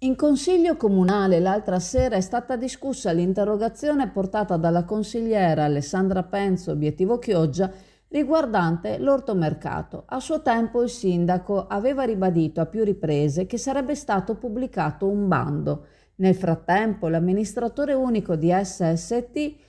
In consiglio comunale l'altra sera è stata discussa l'interrogazione portata dalla consigliera Alessandra Penzo, obiettivo Chioggia, riguardante l'ortomercato. A suo tempo il sindaco aveva ribadito a più riprese che sarebbe stato pubblicato un bando. Nel frattempo l'amministratore unico di SST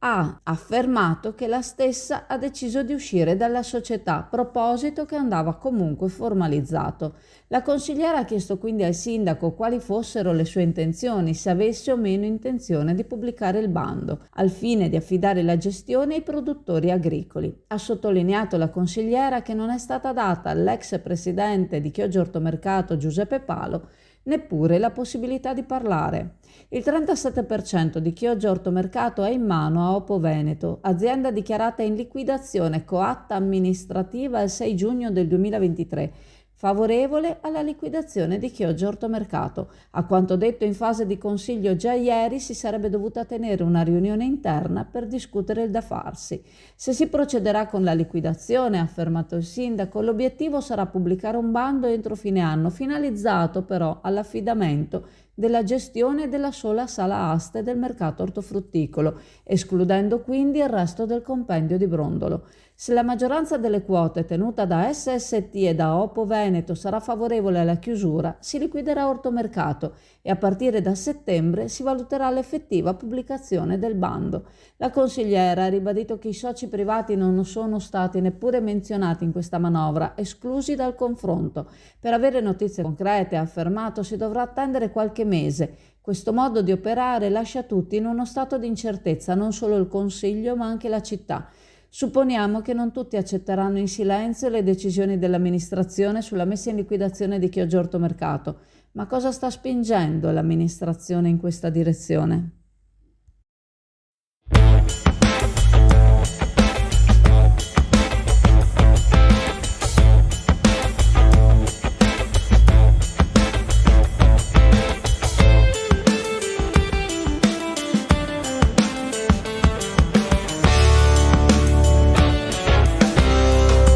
ha affermato che la stessa ha deciso di uscire dalla società, proposito che andava comunque formalizzato. La consigliera ha chiesto quindi al sindaco quali fossero le sue intenzioni, se avesse o meno intenzione di pubblicare il bando, al fine di affidare la gestione ai produttori agricoli. Ha sottolineato la consigliera che non è stata data all'ex presidente di Chioggia Ortomercato Giuseppe Palo neppure la possibilità di parlare. Il 37% di Chioggia Ortomercato è in mano a Oppo Veneto, azienda dichiarata in liquidazione coatta amministrativa il 6 giugno del 2023, favorevole alla liquidazione di Chioggia Ortomercato. A quanto detto in fase di consiglio già ieri, si sarebbe dovuta tenere una riunione interna per discutere il da farsi. Se si procederà con la liquidazione, ha affermato il sindaco, l'obiettivo sarà pubblicare un bando entro fine anno, finalizzato però all'affidamento della gestione della sola sala aste del mercato ortofrutticolo, escludendo quindi il resto del compendio di Brondolo. Se la maggioranza delle quote tenuta da SST e da Oppo Veneto sarà favorevole alla chiusura, si liquiderà Ortomercato e a partire da settembre si valuterà l'effettiva pubblicazione del bando. La consigliera ha ribadito che i soci privati non sono stati neppure menzionati in questa manovra, esclusi dal confronto. Per avere notizie concrete, ha affermato, si dovrà attendere qualche mese. Questo modo di operare lascia tutti in uno stato di incertezza, non solo il Consiglio ma anche la città. Supponiamo che non tutti accetteranno in silenzio le decisioni dell'amministrazione sulla messa in liquidazione di Chioggia Ortomercato. Ma cosa sta spingendo l'amministrazione in questa direzione?